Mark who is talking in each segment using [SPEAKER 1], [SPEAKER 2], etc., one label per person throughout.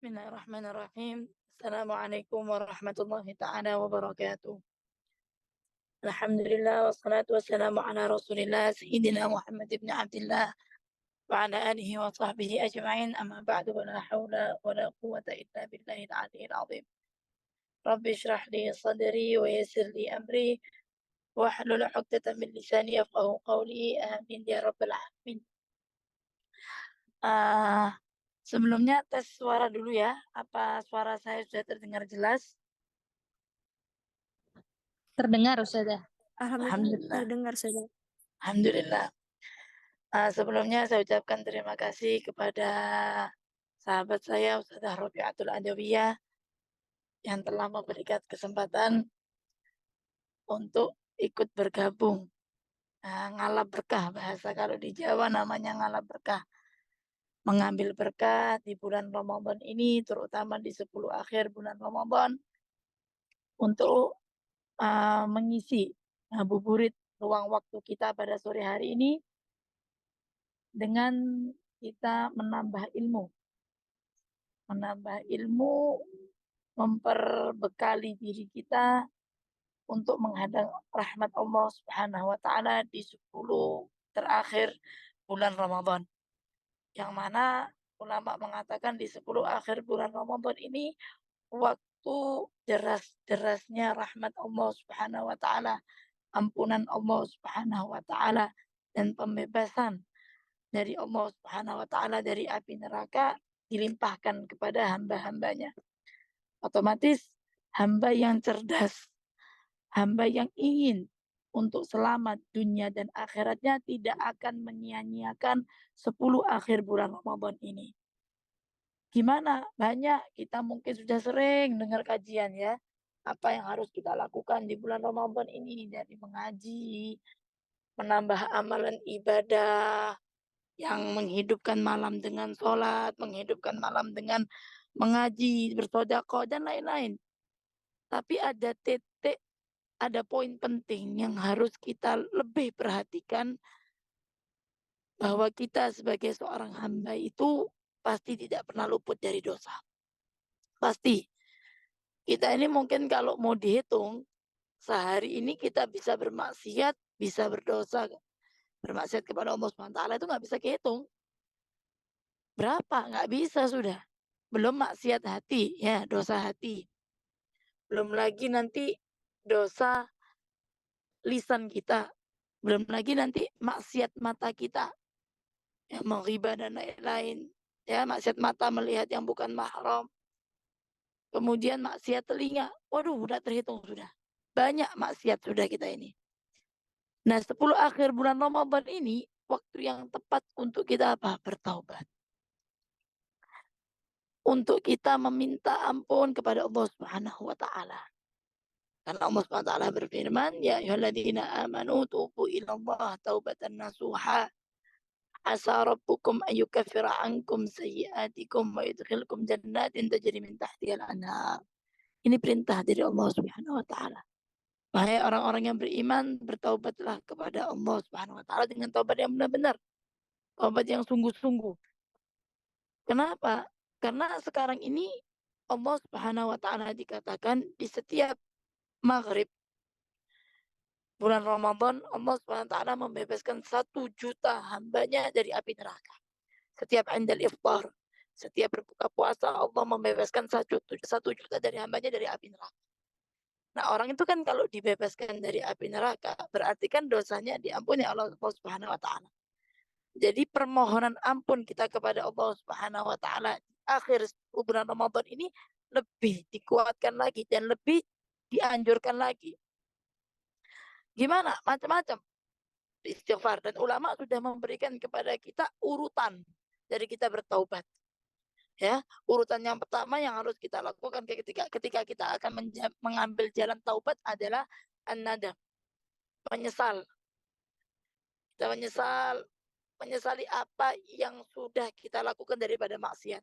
[SPEAKER 1] Bismillahirrahmanirrahim. Assalamualaikum warahmatullahi ta'ala wabarakatuh. Alhamdulillah wassalatu wassalamu ala Rasulillah Sayyidina Muhammad ibn Abdullah wa ala alihi wa sahbihi ajma'in, amma ba'du, wa la hawla wa la quwwata illa billahil aliyyil azim. Rabbi shrah li sadri wa yassir li amri wahlul 'uqdatam min lisani yafqahu qawli. Amin ya rabbal alamin. Ah, Sebelumnya tes suara dulu ya. Apa suara saya sudah terdengar jelas?
[SPEAKER 2] Terdengar, Ustazah.
[SPEAKER 3] Alhamdulillah
[SPEAKER 1] Alhamdulillah.
[SPEAKER 3] terdengar sudah.
[SPEAKER 1] Alhamdulillah. Sebelumnya saya ucapkan terima kasih kepada sahabat saya Ustazah Rofiatul Adawiyah yang telah memberikan kesempatan untuk ikut bergabung. Ngalap berkah, bahasa kalau di Jawa namanya ngalap berkah. Mengambil berkah di bulan Ramadan ini, terutama di 10 akhir bulan Ramadan, untuk mengisi ngabuburit ruang waktu kita pada sore hari ini dengan kita menambah ilmu, memperbekali diri kita untuk menghadang rahmat Allah Subhanahu wa taala di 10 terakhir bulan Ramadan. Yang mana ulama mengatakan di 10 akhir bulan Ramadan ini waktu deras-derasnya rahmat Allah Subhanahu wa taala, ampunan Allah Subhanahu wa taala, dan pembebasan dari Allah Subhanahu wa taala dari api neraka dilimpahkan kepada hamba-hambanya. Otomatis hamba yang cerdas, hamba yang ingin untuk selamat dunia dan akhiratnya tidak akan menyia-nyiakan 10 akhir bulan Ramadan ini. Gimana? Banyak kita mungkin sudah sering dengar kajian ya. Apa yang harus kita lakukan di bulan Ramadan ini, dari mengaji, menambah amalan ibadah, yang menghidupkan malam dengan sholat, menghidupkan malam dengan mengaji, bersedekah, dan lain-lain. Tapi ada titik, ada poin penting yang harus kita lebih perhatikan, bahwa kita sebagai seorang hamba itu pasti tidak pernah luput dari dosa. Pasti. Kita ini mungkin kalau mau dihitung, sehari ini kita bisa bermaksiat, bisa berdosa, bermaksiat kepada Allah SWT itu nggak bisa kehitung. Berapa? Nggak bisa sudah. Belum maksiat hati, ya, dosa hati. Belum lagi nanti dosa lisan kita. Belum lagi nanti maksiat mata kita, ya, menghibah dan lain-lain. Ya, maksiat mata melihat yang bukan mahram. Kemudian maksiat telinga. Waduh, udah terhitung sudah. Banyak maksiat sudah kita ini. Nah, 10 akhir bulan Ramadan ini waktu yang tepat untuk kita apa? Bertaubat. Untuk kita meminta ampun kepada Allah Subhanahu wa taala. Karena Allah Subhanahu wa taala berfirman, "Ya ayyuhalladzina amanu tubu ilallah taubatan nasuha. Asa rabbukum ayyukaffira ankum sayyi'atikum wa yudkhilkum jannatin tajri min tahtihal anhar." Ini perintah dari Allah Subhanahu wa taala. Wahai orang-orang yang beriman, bertaubatlah kepada Allah Subhanahu wa taala dengan taubat yang benar-benar, taubat yang sungguh-sungguh. Kenapa? Karena sekarang ini Allah Subhanahu wa taala dikatakan di setiap maghrib bulan Ramadan, Allah Subhanahu wa taala membebaskan 1 juta hambanya dari api neraka. Setiap indal iftar, setiap berbuka puasa, Allah membebaskan 1 juta dari hambanya dari api neraka. Nah, orang itu kan kalau dibebaskan dari api neraka, berarti kan dosanya diampuni Allah Subhanahu wa taala. Jadi permohonan ampun kita kepada Allah Subhanahu wa taala di akhir bulan Ramadan ini lebih dikuatkan lagi dan lebih dianjurkan lagi. Gimana? Macam-macam istighfar, dan ulama sudah memberikan kepada kita urutan dari kita bertaubat. Ya, urutan yang pertama yang harus kita lakukan ketika kita akan mengambil jalan taubat adalah an-nadam, menyesal. Kita menyesali apa yang sudah kita lakukan daripada maksiat.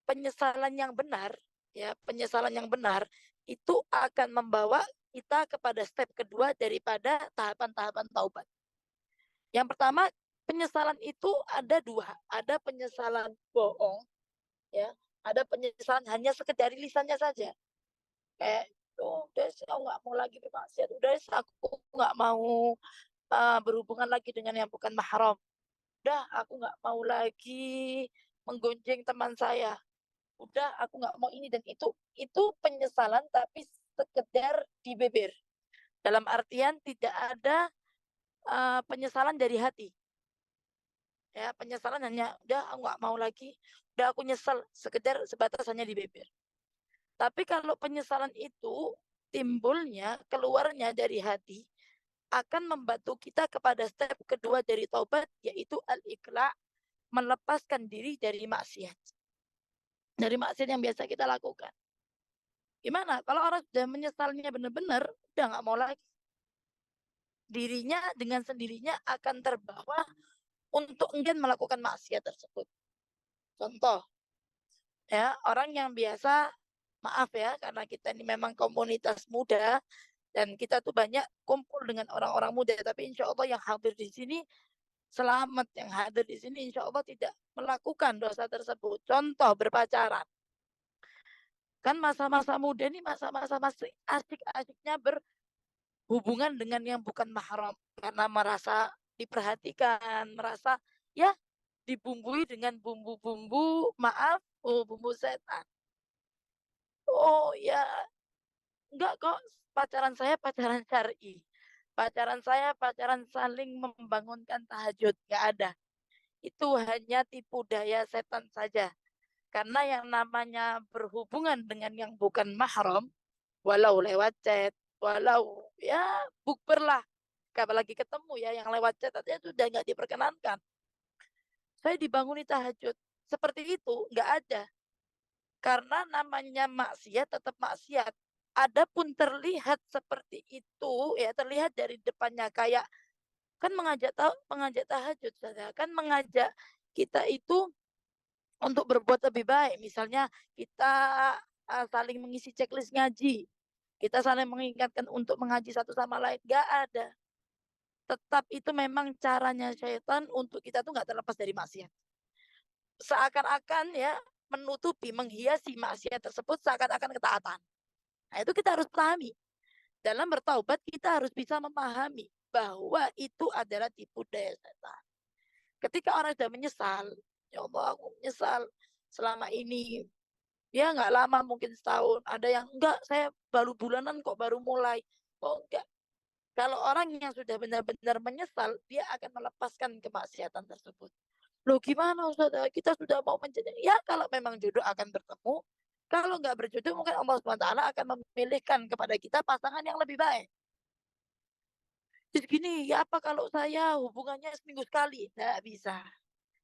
[SPEAKER 1] Penyesalan yang benar, ya, penyesalan yang benar itu akan membawa kita kepada step kedua daripada tahapan-tahapan taubat. Yang pertama, penyesalan itu ada 2, ada penyesalan bohong, ya, Ada penyesalan hanya sekedar lisannya saja. Kayak, "Oh, udah aku nggak mau lagi bermaksiat, udah aku nggak mau, berhubungan lagi dengan yang bukan mahram. Udah aku nggak mau lagi menggonjeng teman saya. Udah aku nggak mau ini dan itu penyesalan tapi sekedar di bibir. Dalam artian tidak ada, penyesalan dari hati, ya penyesalan hanya, "Udah aku nggak mau lagi, udah aku nyesel," sekedar sebatas hanya di bibir. Tapi kalau penyesalan itu timbulnya, keluarnya dari hati, akan membantu kita kepada step kedua dari taubat, yaitu al-iqla', melepaskan diri dari maksiat. Dari maksiat yang biasa kita lakukan. Gimana kalau orang sudah menyesalnya benar-benar, udah nggak mau lagi. Dirinya dengan sendirinya akan terbawa untuk enggan melakukan maksiat tersebut. Contoh, ya, orang yang biasa, maaf ya, karena kita ini memang komunitas muda dan kita tuh banyak kumpul dengan orang-orang muda, tapi insya Allah yang hadir di sini selamat, yang hadir di sini insya Allah tidak melakukan dosa tersebut. Contoh berpacaran. Kan masa-masa muda ini masa-masa masih asik-asiknya berhubungan dengan yang bukan mahram karena merasa diperhatikan, merasa ya dibumbui dengan bumbu-bumbu, maaf, oh, bumbu setan. Oh ya, enggak kok, pacaran saya pacaran syar'i. Pacaran saya pacaran saling membangunkan tahajud, enggak ada. Itu hanya tipu daya setan saja. Karena yang namanya berhubungan dengan yang bukan mahram, walau lewat chat, walau ya bukber lah, apalagi ketemu ya yang lewat chat aja sudah nggak diperkenankan. Saya dibanguni tahajud, seperti itu nggak ada. Karena namanya maksiat tetap maksiat. Adapun terlihat seperti itu, ya terlihat dari depannya kayak kan mengajak tahajud saja, kan mengajak kita itu untuk berbuat lebih baik. Misalnya kita saling mengisi checklist ngaji, kita saling mengingatkan untuk mengaji satu sama lain, nggak ada. Tetap itu memang caranya syaitan untuk kita tuh nggak terlepas dari maksiat. Seakan-akan ya menutupi, menghiasi maksiat tersebut seakan-akan ketaatan. Nah, itu kita harus pahami. Dalam bertaubat kita harus bisa memahami bahwa itu adalah tipu daya setan. Ketika orang sudah menyesal, ya Allah aku menyesal selama ini, ya nggak lama mungkin setahun, ada yang enggak saya baru bulanan kok baru mulai. Oh enggak, kalau orang yang sudah benar-benar menyesal, dia akan melepaskan kemaksiatan tersebut. Loh gimana Ustaz? Kita sudah mau menjadi, ya kalau memang jodoh akan bertemu, kalau nggak berjodoh mungkin Allah SWT akan memilihkan kepada kita pasangan yang lebih baik. Terus gini, ya apa kalau saya hubungannya seminggu sekali? Nggak bisa.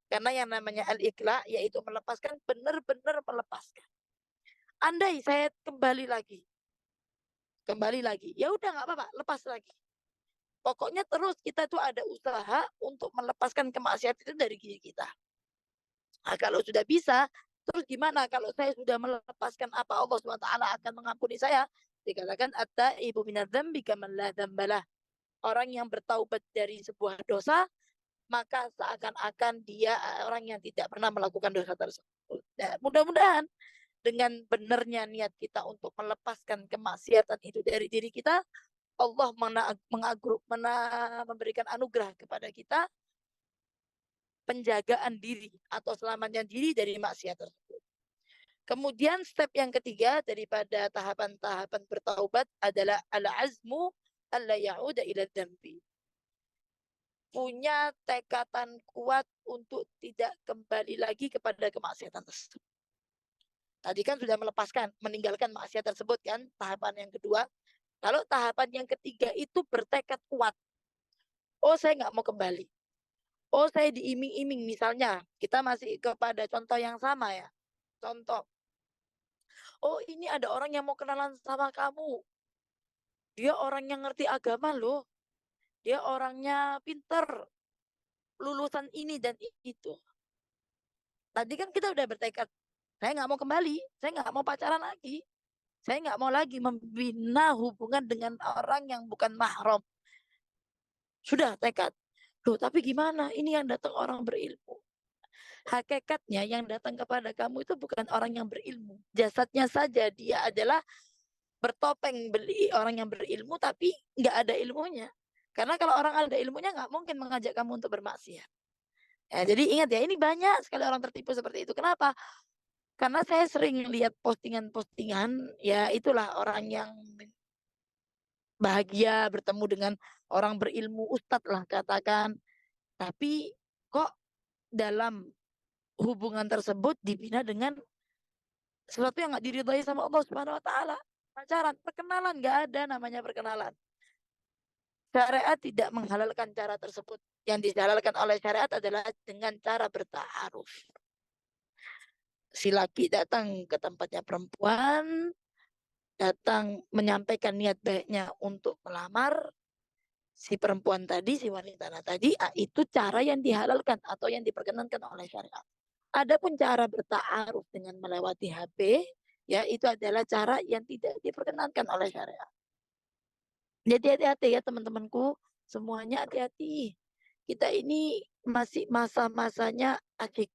[SPEAKER 1] Karena yang namanya al-ikhla yaitu melepaskan, benar-benar melepaskan. Andai saya kembali lagi, ya udah nggak apa-apa, lepas lagi. Pokoknya terus kita tuh ada usaha untuk melepaskan kemaksiatan itu dari diri kita. Nah, kalau sudah bisa, terus gimana kalau saya sudah melepaskan apa Allah SWT akan mengampuni saya? Dikatakan at-taibu minadz-dzambi kaman la dzambalah. Orang yang bertaubat dari sebuah dosa, maka seakan-akan dia orang yang tidak pernah melakukan dosa tersebut. Nah, mudah-mudahan dengan benarnya niat kita untuk melepaskan kemaksiatan itu dari diri kita, Allah memberikan anugerah kepada kita penjagaan diri atau selamatnya diri dari maksiat tersebut. Kemudian step yang ketiga daripada tahapan-tahapan bertaubat adalah al-azmu alla ya'uda ila dzambi. Punya tekatan kuat untuk tidak kembali lagi kepada kemaksiatan tersebut. Tadi kan sudah melepaskan, meninggalkan maksiat tersebut kan, tahapan yang kedua. Lalu tahapan yang ketiga itu bertekad kuat. Oh saya nggak mau kembali. Oh saya diiming-iming misalnya. Kita masih kepada contoh yang sama ya. Contoh. Oh ini ada orang yang mau kenalan sama kamu. Dia orang yang ngerti agama loh. Dia orangnya pinter. Lulusan ini dan itu. Tadi kan kita udah bertekad. Saya nggak mau kembali. Saya nggak mau pacaran lagi. Saya nggak mau lagi membina hubungan dengan orang yang bukan mahram. Sudah tekad. Loh, tapi gimana? Ini yang datang orang berilmu. Hakikatnya yang datang kepada kamu itu bukan orang yang berilmu. Jasadnya saja dia adalah bertopeng beli orang yang berilmu tapi nggak ada ilmunya. Karena kalau orang ada ilmunya nggak mungkin mengajak kamu untuk bermaksiat. Ya, jadi ingat ya, ini banyak sekali orang tertipu seperti itu. Kenapa? Karena saya sering lihat postingan-postingan, ya itulah orang yang bahagia bertemu dengan orang berilmu, ustadz lah katakan. Tapi kok dalam hubungan tersebut dibina dengan sesuatu yang nggak diridhai sama Allah Subhanahu wa taala. Pacaran, perkenalan, nggak ada namanya perkenalan. Syariat tidak menghalalkan cara tersebut. Yang dihalalkan oleh syariat adalah dengan cara bertaaruf. Si laki datang ke tempatnya perempuan, datang menyampaikan niat baiknya untuk melamar si perempuan tadi, si wanita tadi, itu cara yang dihalalkan atau yang diperkenankan oleh syariat. Adapun cara bertaaruf dengan melewati HP, ya itu adalah cara yang tidak diperkenankan oleh syariat. Jadi hati-hati ya teman-temanku, semuanya hati-hati. Kita ini masih masa-masanya asyik,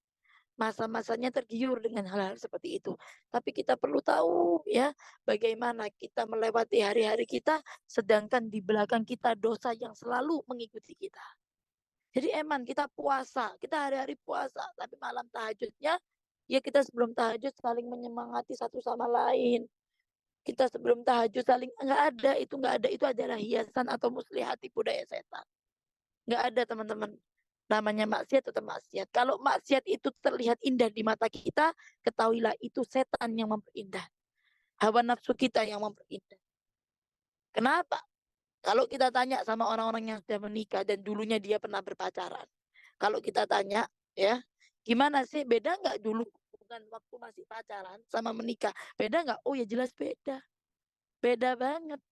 [SPEAKER 1] masa-masanya tergiur dengan hal-hal seperti itu. Tapi kita perlu tahu ya, bagaimana kita melewati hari-hari kita, sedangkan di belakang kita dosa yang selalu mengikuti kita. Jadi eman kita puasa, kita hari-hari puasa, tapi malam tahajudnya, ya kita sebelum tahajud saling menyemangati satu sama lain. Kita sebelum tahajud saling nggak ada, itu adalah hiasan atau muslihat tipu daya setan. Nggak ada teman-teman. Namanya maksiat tetap maksiat. Kalau maksiat itu terlihat indah di mata kita, ketahuilah itu setan yang memperindah. Hawa nafsu kita yang memperindah. Kenapa? Kalau kita tanya sama orang-orang yang sudah menikah dan dulunya dia pernah berpacaran. Kalau kita tanya, ya, gimana sih beda nggak dulu hubungan waktu masih pacaran sama menikah? Beda nggak? Oh ya jelas beda. Beda banget.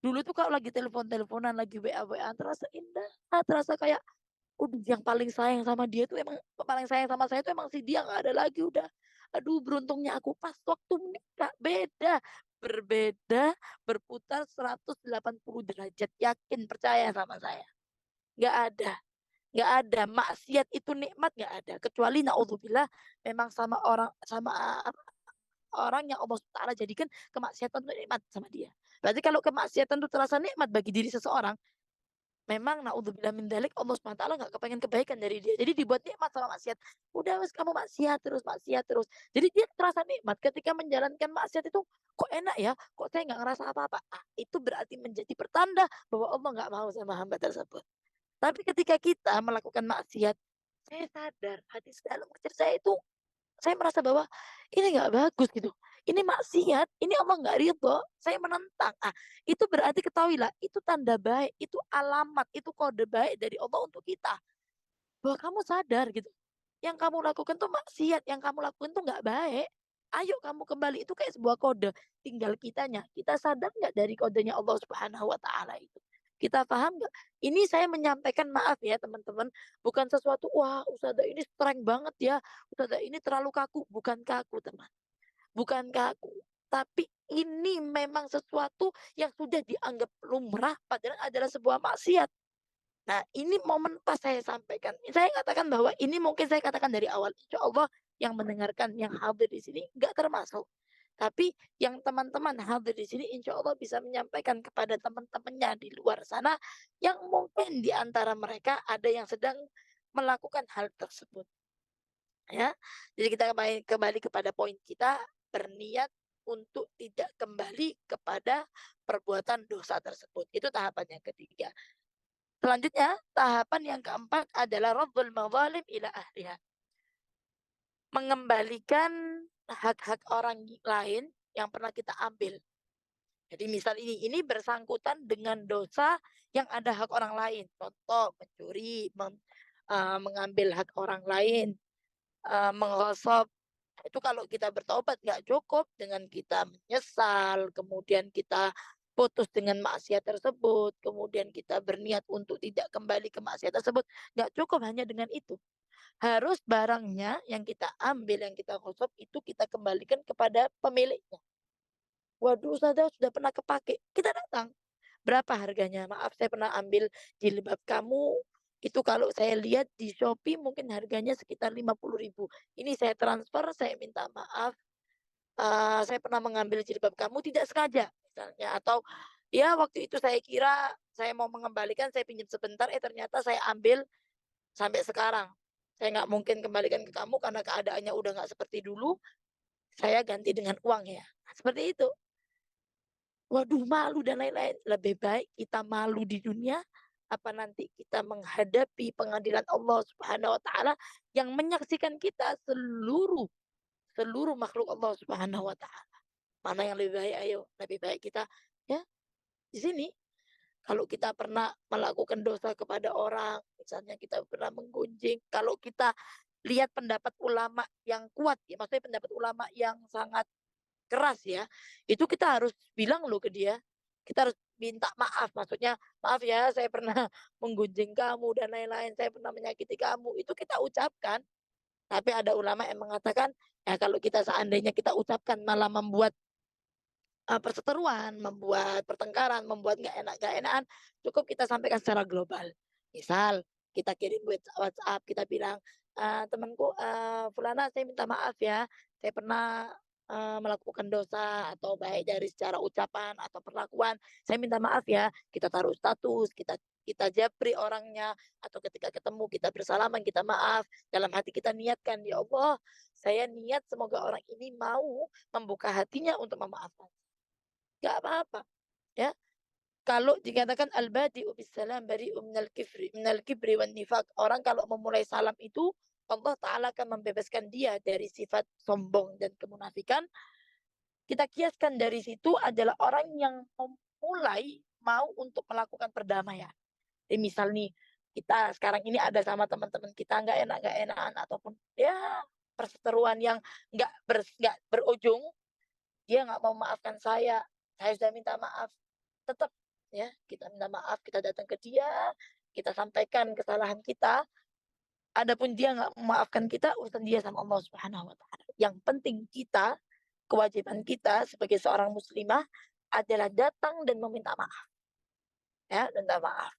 [SPEAKER 1] Dulu tuh kalau lagi telepon-teleponan, lagi WA-WA-an terasa indah, terasa kayak udah yang paling sayang sama dia tuh emang paling sayang sama saya tuh emang si dia, nggak ada lagi udah. Aduh beruntungnya aku pas waktu menikah, beda. Berbeda, berputar 180 derajat, yakin percaya sama saya. Nggak ada, nggak ada. Maksiat itu nikmat nggak ada, kecuali naudzubillah memang sama orang sama orang yang Allah Taala jadikan kemaksiatan itu nikmat sama dia. Berarti kalau kemaksiatan itu terasa nikmat bagi diri seseorang, memang naudzubillah min dzalik Allah Subhanahu wa taala enggak kepengen kebaikan dari dia. Jadi dibuat nikmat sama maksiat. Udah wes kamu maksiat terus, maksiat terus. Jadi dia terasa nikmat ketika menjalankan maksiat itu, kok enak ya, kok saya nggak ngerasa apa-apa. Itu berarti menjadi pertanda bahwa Allah nggak mau sama hamba tersebut. Tapi ketika kita melakukan maksiat, saya sadar hati dalam kecil saya itu saya merasa bahwa ini nggak bagus gitu. Ini maksiat, ini Allah nggak ridho, saya menentang. Itu berarti ketahuilah, itu tanda baik, itu alamat, itu kode baik dari Allah untuk kita. Bahwa kamu sadar gitu, yang kamu lakukan tuh maksiat, yang kamu lakukan tuh nggak baik. Ayo kamu kembali, itu kayak sebuah kode. Tinggal kitanya, kita sadar nggak dari kodenya Allah Subhanahu wa taala itu? Kita paham nggak? Ini saya menyampaikan maaf ya teman-teman, bukan sesuatu, wah ustazah ini streng banget ya, ustazah ini terlalu kaku. Bukan kaku teman, bukan kaku. Tapi ini memang sesuatu yang sudah dianggap lumrah padahal adalah sebuah maksiat. Nah, ini momen pas saya sampaikan. Saya katakan bahwa ini mungkin saya katakan dari awal. Insya Allah yang mendengarkan, yang hadir di sini nggak termasuk. Tapi yang teman-teman hadir di sini insya Allah bisa menyampaikan kepada teman-temannya di luar sana yang mungkin di antara mereka ada yang sedang melakukan hal tersebut. Ya, jadi kita kembali kepada poin kita, berniat untuk tidak kembali kepada perbuatan dosa tersebut. Itu tahapan yang ketiga. Selanjutnya, tahapan yang keempat adalah raddul madzalim ila ahliha. Mengembalikan hak-hak orang lain yang pernah kita ambil. Jadi misal ini bersangkutan dengan dosa yang ada hak orang lain. Contoh mencuri, mengambil hak orang lain, menggosok. Itu kalau kita bertobat nggak cukup dengan kita menyesal, kemudian kita putus dengan maksiat tersebut, kemudian kita berniat untuk tidak kembali ke maksiat tersebut, nggak cukup hanya dengan itu. Harus barangnya yang kita ambil, yang kita gosok itu kita kembalikan kepada pemiliknya. Waduh, ustazah sudah pernah kepake, kita datang. Berapa harganya? Maaf, saya pernah ambil jilbab kamu, Itu kalau saya lihat di Shopee mungkin harganya sekitar 50.000. Ini saya transfer, saya minta maaf, saya pernah mengambil jilbab kamu tidak sengaja misalnya, atau ya waktu itu saya kira saya mau mengembalikan, saya pinjam sebentar, ternyata saya ambil sampai sekarang. Saya nggak mungkin kembalikan ke kamu karena keadaannya udah nggak seperti dulu, saya ganti dengan uang ya. Nah, seperti itu. Waduh, malu dan lain-lain. Lebih baik kita malu di dunia, apa nanti kita menghadapi pengadilan Allah Subhanahu wa taala yang menyaksikan kita seluruh seluruh makhluk Allah Subhanahu wa taala. Mana yang lebih baik ayo? Lebih baik kita ya di sini. Kalau kita pernah melakukan dosa kepada orang, misalnya kita pernah menggunjing, kalau kita lihat pendapat ulama yang kuat ya, maksudnya pendapat ulama yang sangat keras ya, itu kita harus bilang loh ke dia, kita harus minta maaf, maksudnya, "Maaf ya saya pernah menggunjing kamu dan lain-lain, saya pernah menyakiti kamu." Itu kita ucapkan, tapi ada ulama yang mengatakan, ya kalau kita seandainya kita ucapkan malah membuat, perseteruan, membuat pertengkaran, membuat nggak enakan, cukup kita sampaikan secara global. Misal, kita kirim WhatsApp, kita bilang, "Temanku, fulana saya minta maaf ya, saya pernah, melakukan dosa atau baik dari secara ucapan atau perlakuan, saya minta maaf ya." Kita taruh status, kita kita japri orangnya, atau ketika ketemu kita bersalaman, kita maaf, dalam hati kita niatkan, "Ya Allah, saya niat semoga orang ini mau membuka hatinya untuk memaafkan." Nggak apa-apa, ya. Kalau dikatakan al-badi'u bis-salam bari'un minal kibri wan nifaq. Orang kalau memulai salam itu, Allah Ta'ala akan membebaskan dia dari sifat sombong dan kemunafikan. Kita kiaskan dari situ adalah orang yang memulai mau untuk melakukan perdamaian. Jadi misal nih, kita sekarang ini ada sama teman-teman kita nggak enakan ataupun ya perseteruan yang nggak berujung, dia nggak mau memaafkan saya sudah minta maaf. Tetap ya, kita minta maaf, kita datang ke dia, kita sampaikan kesalahan kita, adapun dia nggak memaafkan kita, urusan dia sama Allah Subhanahu wa taala. Yang penting kita, kewajiban kita sebagai seorang muslimah adalah datang dan meminta maaf, ya, minta maaf.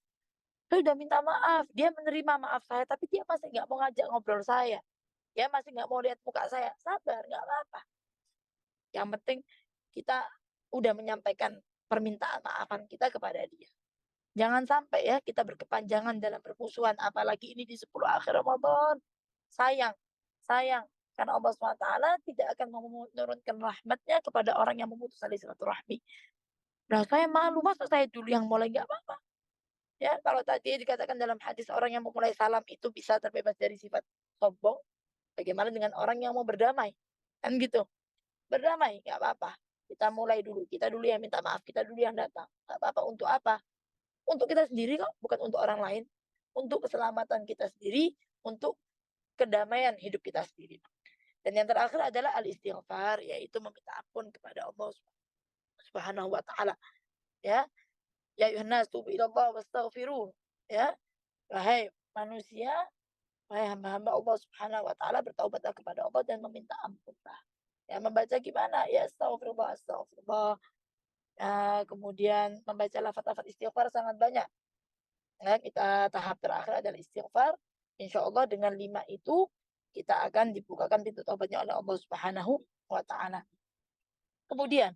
[SPEAKER 1] Saya udah minta maaf, dia menerima maaf saya, tapi dia masih nggak mau ngajak ngobrol saya, dia masih nggak mau lihat muka saya, sabar, nggak apa-apa. Yang penting kita udah menyampaikan permintaan maafan kita kepada dia. Jangan sampai ya kita berkepanjangan dalam permusuhan, apalagi ini di 10 akhir Ramadan. Sayang, sayang, karena Allah SWT tidak akan menurunkan rahmatnya kepada orang yang memutus tali silaturahmi. Nah, saya malu, masa saya dulu yang mulai, nggak apa-apa. Ya, kalau tadi dikatakan dalam hadis orang yang memulai salam itu bisa terbebas dari sifat sombong, bagaimana dengan orang yang mau berdamai? Kan gitu. Berdamai, nggak apa-apa. Kita mulai dulu, kita dulu yang minta maaf, kita dulu yang datang. Nggak apa-apa, untuk apa? Untuk kita sendiri kok, bukan untuk orang lain. Untuk keselamatan kita sendiri, untuk kedamaian hidup kita sendiri. Dan yang terakhir adalah al-istighfar, yaitu meminta ampun kepada Allah Subhanahu wa taala, ya. Ya ayuhan nas tubu ilallah wastaghfiruh, ya. Wahai manusia, wahai hamba-hamba Allah Subhanahu wa taala, bertaubatlah kepada Allah dan meminta ampunlah. Ya, membaca gimana? Ya astagfirullah, astagfirullah. Kemudian membaca lafaz-lafaz istighfar sangat banyak. Ya, kita tahap terakhir adalah istighfar. Insya Allah dengan 5 itu kita akan dibukakan pintu taubatnya oleh Allah Subhanahu wa taala. Kemudian,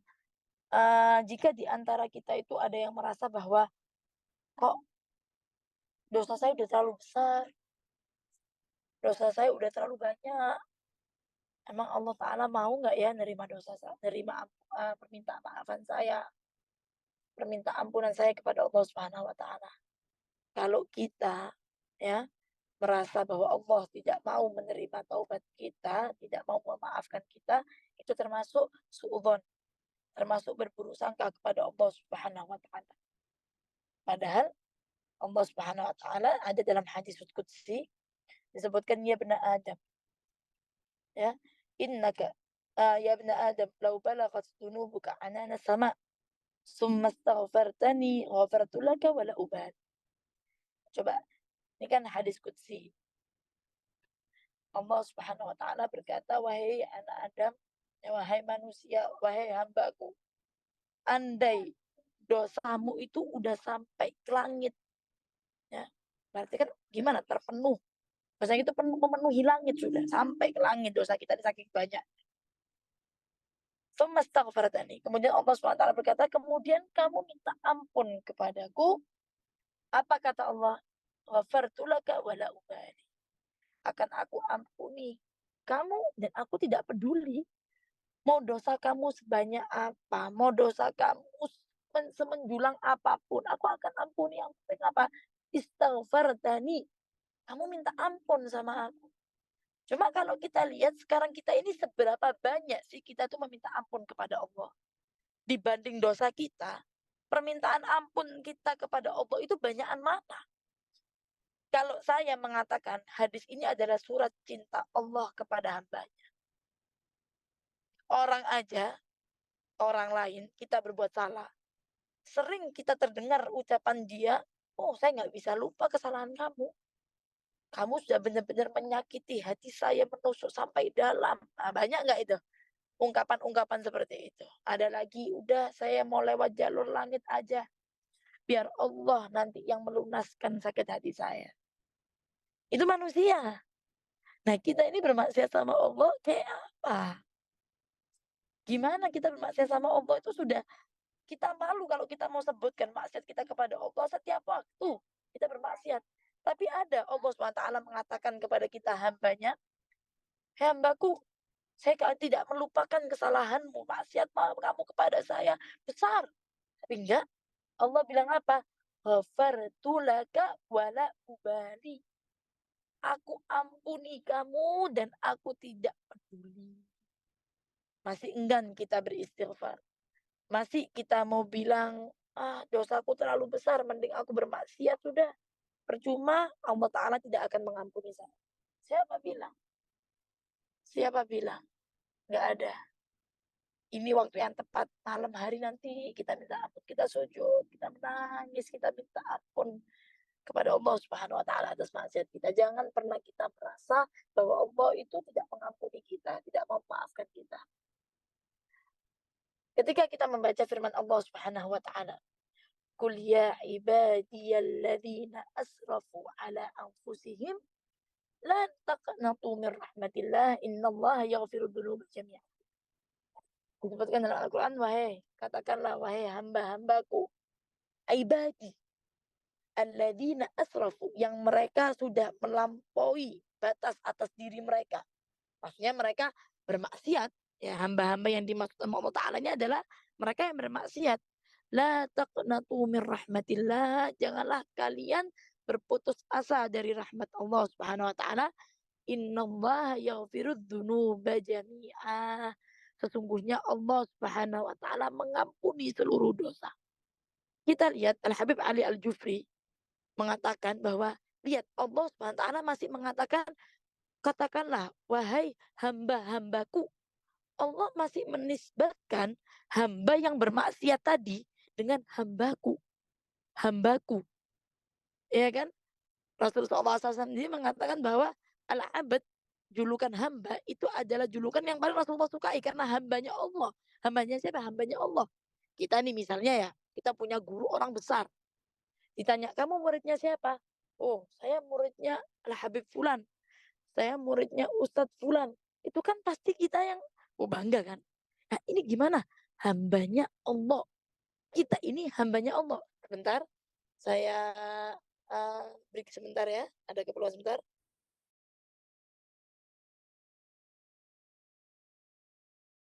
[SPEAKER 1] jika di antara kita itu ada yang merasa bahwa, "Kok dosa saya udah terlalu besar, dosa saya udah terlalu banyak, emang Allah Ta'ala mau nggak ya nerima dosa saya, nerima permintaan maafan saya, permintaan ampunan saya kepada Allah Subhanahu wa taala." Kalau kita ya merasa bahwa Allah tidak mau menerima taubat kita, tidak mau memaafkan kita, itu termasuk suudzon, termasuk berburuk sangka kepada Allah Subhanahu wa taala. Padahal Allah Subhanahu wa taala ada dalam hadis qudsi disebutkan, ya bena Adam, ya, innaka ya bena Adam law balaghat dhunubuka anana sama summa astaghfartani ghafartu laka wa la ubali. Coba, ini kan hadis qudsi. Allah Subhanahu wa taala berkata, "Wahai anak Adam, ya wahai manusia, wahai hambaku, andai dosamu itu udah sampai ke langit, ya, Berarti kan gimana? Terpenuh. Dosanya itu memenuhi langit sudah, sampai ke langit dosa kita saking banyak. Tsumastaghfartani. Kemudian Allah SWT berkata, kemudian kamu minta ampun kepadaku. Apa kata Allah? Ghafartu laka wala ubali. Akan aku ampuni kamu dan aku tidak peduli. Mau dosa kamu sebanyak apa, mau dosa kamu semenjulang apapun, aku akan ampuni. Yang penting apa? Istaghfartani. Kamu minta ampun sama aku. Cuma kalau kita lihat sekarang kita ini seberapa banyak sih kita tuh meminta ampun kepada Allah. Dibanding dosa kita, permintaan ampun kita kepada Allah itu banyakan mana? Kalau saya mengatakan hadis ini adalah surat cinta Allah kepada hambanya. Orang aja, orang lain, kita berbuat salah. Sering kita terdengar ucapan dia, oh saya nggak bisa lupa kesalahan kamu. Kamu sudah benar-benar menyakiti hati saya, menusuk sampai dalam. Nah, banyak nggak itu? Ungkapan-ungkapan seperti itu. Ada lagi, udah saya mau lewat jalur langit aja. Biar Allah nanti yang melunaskan sakit hati saya. Itu manusia. Nah kita ini bermaksiat sama Allah kayak apa? Gimana kita bermaksiat sama Allah itu sudah kita malu kalau kita mau sebutkan maksiat kita kepada Allah setiap waktu kita bermaksiat. Tapi ada Allah SWT mengatakan kepada kita hambanya, hambaku, saya tidak melupakan kesalahanmu, maksiat kamu kepada saya besar. Tapi enggak, Allah bilang apa? Ghafartu laka wala ubali. Aku ampuni kamu dan aku tidak peduli. Masih enggan kita beristighfar. Masih kita mau bilang, ah dosaku terlalu besar, mending aku bermaksiat sudah. Percuma, Allah Ta'ala tidak akan mengampuni saya. Siapa bilang? Siapa bilang? Nggak ada. Ini waktu yang tepat, malam hari nanti kita minta ampun, kita sujud, kita menangis, kita minta ampun kepada Allah Subhanahu wa taala atas maksiat kita. Jangan pernah kita merasa bahwa Allah itu tidak mengampuni kita, tidak memaafkan kita. Ketika kita membaca firman Allah Subhanahu wa taala, "Qul ya ibadiyalladzina asrafu ala anfusihim la taqnatu min rahmatillah innallaha yaghfirudz dzunuba jami'an." Disebutkan dalam Al-Qur'an, wahai katakanlah wahai hamba-hambaku, ibadi alladzina asrafu yang mereka sudah melampaui batas atas diri mereka. Maksudnya mereka bermaksiat. Ya, hamba-hamba yang dimaksud sama Allah Ta'ala ini adalah mereka yang bermaksiat. La taqnatu min rahmatillah. Janganlah kalian berputus asa dari rahmat Allah Subhanahu wa taala. Innallaha yaghfirudz dzunuba jami'a. Sesungguhnya Allah Subhanahu wa taala mengampuni seluruh dosa. Kita lihat Al-Habib Ali Al-Jufri mengatakan bahwa lihat Allah Subhanahu wa taala masih mengatakan, katakanlah wahai hamba-hambaku. Allah masih menisbatkan hamba yang bermaksiat tadi dengan hambaku. Hambaku. Ya kan? Rasulullah SAW sendiri mengatakan bahwa al-abad, julukan hamba itu adalah julukan yang paling Rasulullah sukai karena hambanya Allah. Hambanya siapa? Hambanya Allah. Kita nih misalnya ya, kita punya guru orang besar. Ditanya, kamu muridnya siapa? Oh, saya muridnya Al-Habib Fulan. Saya muridnya Ustadz Fulan. Itu kan pasti kita yang bangga kan. Nah ini gimana? Hambanya Allah. Kita ini hambanya Allah. Sebentar, saya break sebentar ya. Ada keperluan sebentar.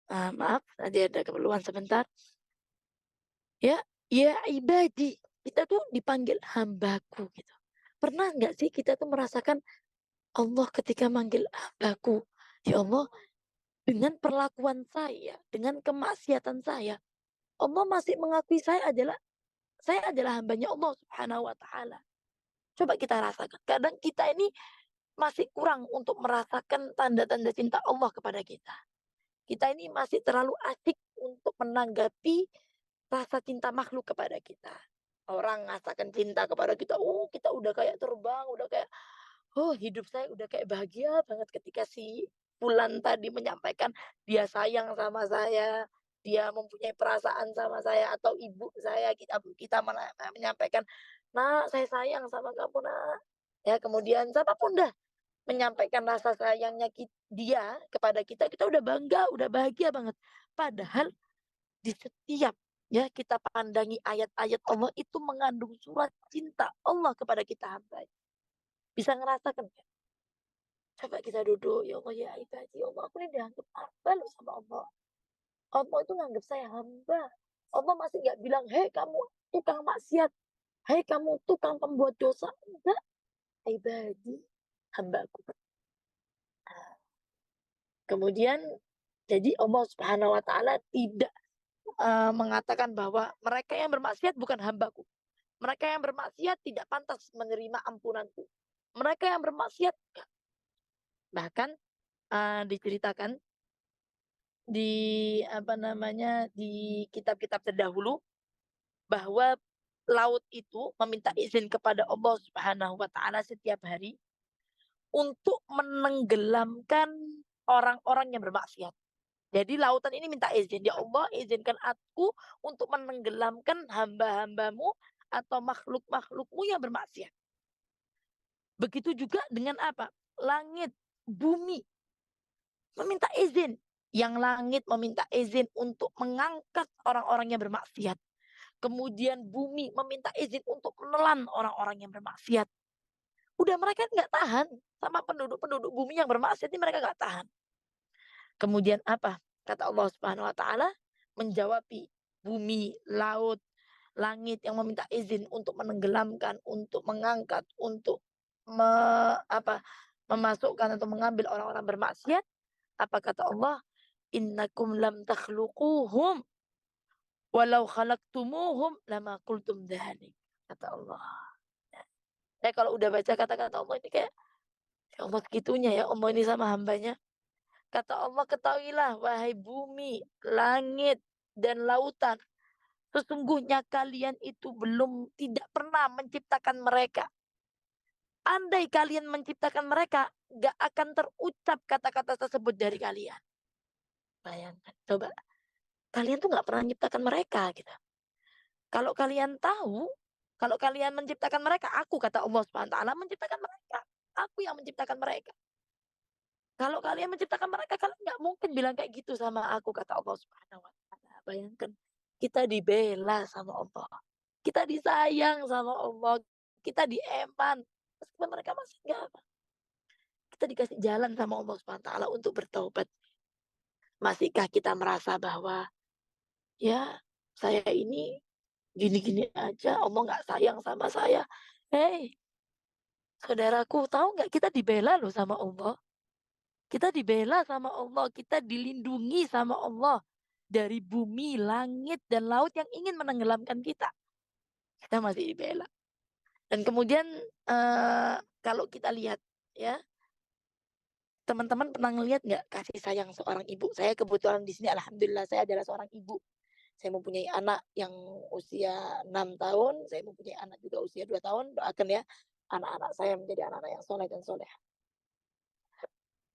[SPEAKER 1] Maaf, tadi ada keperluan sebentar. Ya, ya ibadi. Kita tuh dipanggil hambaku gitu. Pernah nggak sih kita tuh merasakan Allah ketika manggil hambaku? Ya Allah, dengan perlakuan saya, dengan kemaksiatan saya, Allah masih mengakui saya adalah hambanya Allah Subhanahu wa taala. Coba kita rasakan. Kadang kita ini masih kurang untuk merasakan tanda-tanda cinta Allah kepada kita. Kita ini masih terlalu asik untuk menanggapi rasa cinta makhluk kepada kita. Orang merasakan cinta kepada kita, oh kita udah kayak terbang, udah kayak, oh hidup saya udah kayak bahagia banget ketika si Fulan tadi menyampaikan dia sayang sama saya, dia mempunyai perasaan sama saya atau ibu saya, kita menyampaikan, "Nak, saya sayang sama kamu, Nak." Ya, kemudian siapapun dah menyampaikan rasa sayangnya dia kepada kita, kita udah bangga, udah bahagia banget. Padahal di setiap ya kita pandangi ayat-ayat Allah itu mengandung surat cinta Allah kepada kita hamba. Bisa ngerasakan nggak? Coba kita duduk, ya Allah ya ibadi, ya Allah aku ini dianggap hamba loh sama Allah. Allah itu nganggap saya hamba. Allah masih nggak bilang, hei kamu tukang maksiat, hei kamu tukang pembuat dosa. Enggak, ibadi, hambaku. Kemudian jadi Allah Subhanahu wa taala tidak mengatakan bahwa mereka yang bermaksiat bukan hambaku. Mereka yang bermaksiat tidak pantas menerima ampunanku. Mereka yang bermaksiat bahkan, diceritakan di apa namanya, di kitab-kitab terdahulu bahwa laut itu meminta izin kepada Allah Subhanahu wa taala setiap hari untuk menenggelamkan orang-orang yang bermaksiat. Jadi lautan ini minta izin, "Ya Allah, izinkan aku untuk menenggelamkan hamba-hambamu atau makhluk-makhlukmu yang bermaksiat." Begitu juga dengan apa? Langit, bumi meminta izin. Yang langit meminta izin untuk mengangkat orang-orang yang bermaksiat. Kemudian bumi meminta izin untuk menelan orang-orang yang bermaksiat. Udah mereka nggak tahan sama penduduk-penduduk bumi yang bermaksiat ini mereka nggak tahan. Kemudian apa? Kata Allah Subhanahu wa taala menjawabi bumi, laut, langit yang meminta izin untuk menenggelamkan, untuk mengangkat, untuk me, apa? Memasukkan atau mengambil orang-orang bermaksiat. Apa kata Allah? Innakum lam takhluquhum walau khalaqtumuhum lama qultum dzalik. Kata Allah. Saya kalau udah baca kata-kata Allah ini kayak, ya Allah segitunya ya Allah ini sama hambanya. Kata Allah, ketahuilah wahai bumi, langit, dan lautan. Sesungguhnya kalian itu belum tidak pernah menciptakan mereka. Andai kalian menciptakan mereka, gak akan terucap kata-kata tersebut dari kalian. Bayangkan, coba. Kalian tuh gak pernah menciptakan mereka gitu. Kalau kalian tahu, kalau kalian menciptakan mereka, aku kata Allah Subhanahu wa taala menciptakan mereka. Aku yang menciptakan mereka. Kalau kalian menciptakan mereka, kalian nggak mungkin bilang kayak gitu sama aku, kata Allah Subhanahu wa taala. Bayangkan, kita dibela sama Allah. Kita disayang sama Allah. Kita dieman. Meskipun mereka masih nggak apa. Kita dikasih jalan sama Allah Subhanahu wa taala untuk bertaubat. Masihkah kita merasa bahwa, ya saya ini gini-gini aja, Allah nggak sayang sama saya. Hei, saudaraku, tahu nggak kita dibela loh sama Allah. Kita dibela sama Allah, kita dilindungi sama Allah dari bumi, langit, dan laut yang ingin menenggelamkan kita. Kita masih dibela. Dan kemudian kalau kita lihat ya, teman-teman pernah ngelihat nggak kasih sayang seorang ibu? Saya kebetulan di sini alhamdulillah saya adalah seorang ibu. Saya mempunyai anak yang usia 6 tahun, saya mempunyai anak juga usia 2 tahun. Doakan ya anak-anak saya menjadi anak-anak yang soleh dan soleh.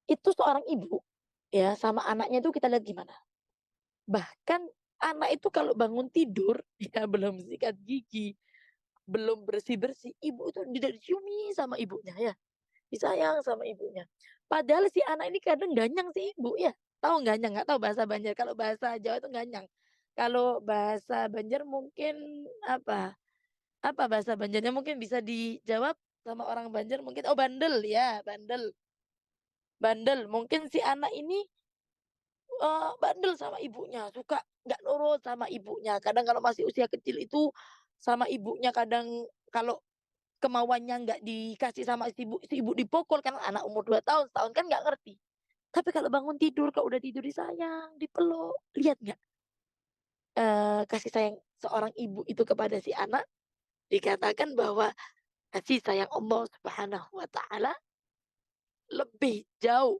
[SPEAKER 1] Itu seorang ibu ya sama anaknya itu kita lihat gimana. Bahkan anak itu kalau bangun tidur, ya belum sikat gigi, belum bersih-bersih, ibu itu diciumi sama ibunya ya, disayang sama ibunya. Padahal si anak ini kadang ganyang si ibu ya. Tahu ganyang? Nggak tahu bahasa Banjar. Kalau bahasa Jawa itu ganyang. Kalau bahasa Banjar mungkin apa? Apa bahasa Banjarnya mungkin bisa dijawab sama orang Banjar mungkin, oh bandel ya, bandel. Bandel. Mungkin si anak ini bandel sama ibunya, suka nggak nurut sama ibunya. Kadang kalau masih usia kecil itu sama ibunya kadang kalau kemauannya nggak dikasih sama si ibu dipukul kan anak umur 2 tahun, setahun kan nggak ngerti. Tapi kalau bangun tidur, kalau udah tidur disayang, dipeluk, lihat nggak, kasih sayang seorang ibu itu kepada si anak, dikatakan bahwa kasih sayang Allah Subhanahu wa taala lebih jauh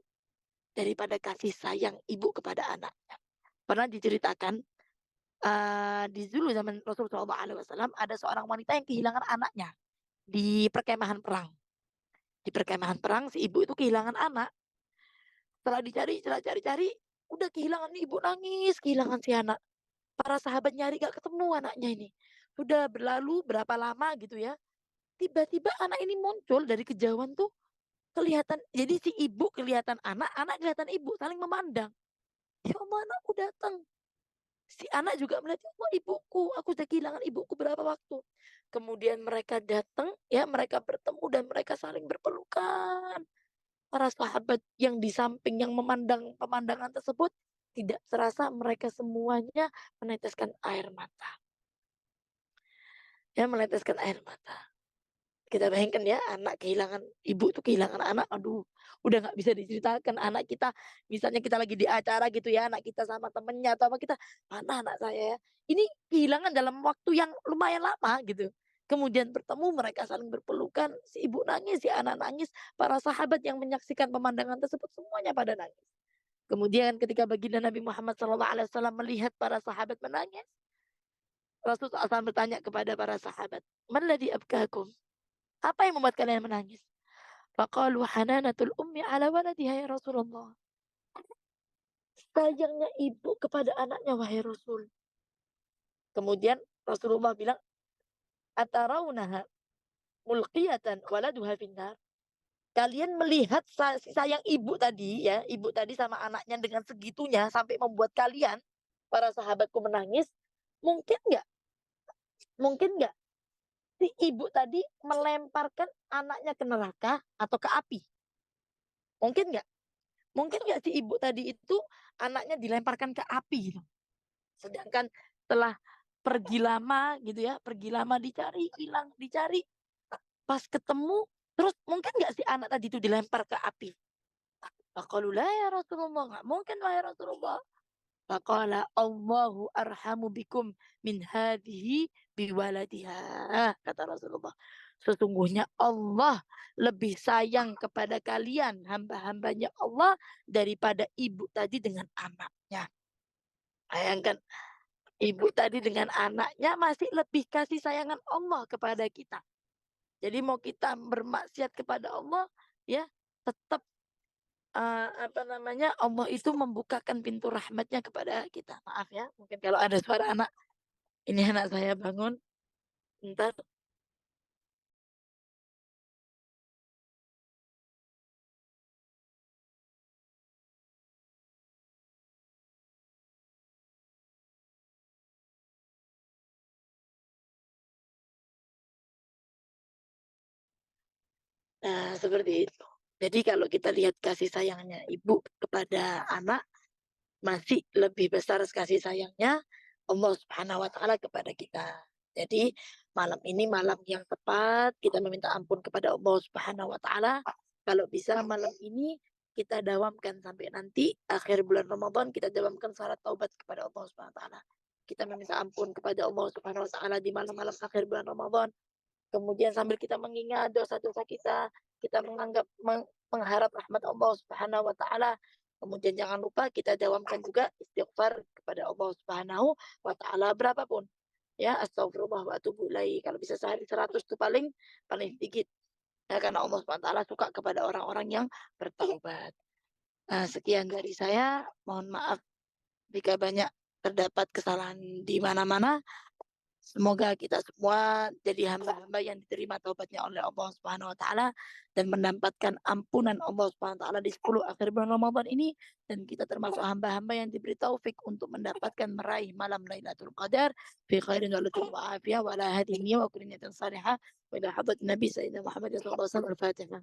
[SPEAKER 1] daripada kasih sayang ibu kepada anaknya. Pernah diceritakan di dulu zaman Rasul SAW ada seorang wanita yang kehilangan anaknya di perkemahan perang. Di perkemahan perang si ibu itu kehilangan anak. Setelah dicari, setelah cari-cari, udah kehilangan ibu, nangis kehilangan si anak. Para sahabat nyari gak ketemu anaknya ini. Sudah berlalu berapa lama gitu ya, tiba-tiba anak ini muncul dari kejauhan tuh, kelihatan jadi si ibu kelihatan anak, anak kelihatan ibu, saling memandang. "Ya Allah, anakku datang." Si anak juga melihat, "Ya Allah, ibuku, aku sudah kehilangan ibuku berapa waktu." Kemudian mereka datang, ya mereka bertemu dan mereka saling berpelukan. Para sahabat yang di samping yang memandang pemandangan tersebut, tidak terasa mereka semuanya meneteskan air mata. Ya, meneteskan air mata. Kita bayangkan ya, anak kehilangan ibu tuh kehilangan anak, aduh, udah nggak bisa diceritakan. Anak kita, misalnya kita lagi di acara gitu ya, anak kita sama temennya atau apa, kita, "Mana anak saya ya?" Ini kehilangan dalam waktu yang lumayan lama gitu. Kemudian bertemu, mereka saling berpelukan, si ibu nangis, si anak nangis, para sahabat yang menyaksikan pemandangan tersebut semuanya pada nangis. Kemudian ketika baginda Nabi Muhammad SAW melihat para sahabat menangis, Rasul SAW bertanya kepada para sahabat, "Man ladzi abkakum?" Apa yang membuat kalian menangis? Faqalu hananatul ummi ala waladiha ya Rasulullah. Sayangnya ibu kepada anaknya wahai Rasul. Kemudian Rasulullah bilang, "Atarawnaha mulqiyatan waladuha finnar?" Kalian melihat sayang ibu tadi ya, ibu tadi sama anaknya dengan segitunya sampai membuat kalian, para sahabatku menangis, mungkin nggak mungkin nggak si ibu tadi melemparkan anaknya ke neraka atau ke api? Mungkin nggak? Mungkin nggak si ibu tadi itu anaknya dilemparkan ke api gitu. Sedangkan setelah pergi lama gitu ya, pergi lama dicari, hilang, dicari, pas ketemu, terus mungkin nggak si anak tadi itu dilempar ke api? Faqalu la ya Rasulullah, nggak mungkin wahai Rasulullah. Faqala Allahu arhamu bikum min hadhihi biwaladiha, kata Rasulullah. Sesungguhnya Allah lebih sayang kepada kalian, hamba-hambanya Allah, daripada ibu tadi dengan anaknya. Bayangkan, ibu tadi dengan anaknya masih lebih kasih sayangan Allah kepada kita. Jadi mau kita bermaksiat kepada Allah, ya tetap apa namanya, Allah itu membukakan pintu rahmatnya kepada kita. Maaf ya, mungkin kalau ada suara anak, ini anak saya bangun, bentar. Nah, seperti itu. Jadi kalau kita lihat kasih sayangnya ibu kepada anak, masih lebih besar kasih sayangnya Allah Subhanahu wa taala kepada kita. Jadi malam ini malam yang tepat kita meminta ampun kepada Allah Subhanahu wa taala. Kalau bisa malam ini kita dawamkan sampai nanti akhir bulan Ramadan, kita dawamkan salat taubat kepada Allah Subhanahu wa taala. Kita meminta ampun kepada Allah Subhanahu wa taala di malam-malam akhir bulan Ramadan. Kemudian sambil kita mengingat dosa-dosa kita mengharap rahmat Allah Subhanahu wa taala. Kemudian jangan lupa kita dawamkan juga istighfar kepada Allah Subhanahu wa taala berapapun. Ya, astagfirullah wa atubu ilaih. Kalau bisa sehari 100 itu paling paling sedikit. Ya, karena Allah Subhanahu wa taala suka kepada orang-orang yang bertaubat. Nah, sekian dari saya. Mohon maaf jika banyak terdapat kesalahan di mana-mana. Semoga kita semua jadi hamba-hamba yang diterima taubatnya oleh Allah Subhanahu wa taala dan mendapatkan ampunan Allah Subhanahu wa taala di 10 akhir bulan Ramadan ini, dan kita termasuk hamba-hamba yang diberi taufik untuk mendapatkan meraih malam Lailatul Qadar fi khairin wa lutfin wa afiyah wa ala hadhihi wa kulli niyatin salihah wa ila hadrat Nabi Sayyidina Muhammad sallallahu alaihi wasallam. Al-Fatihah.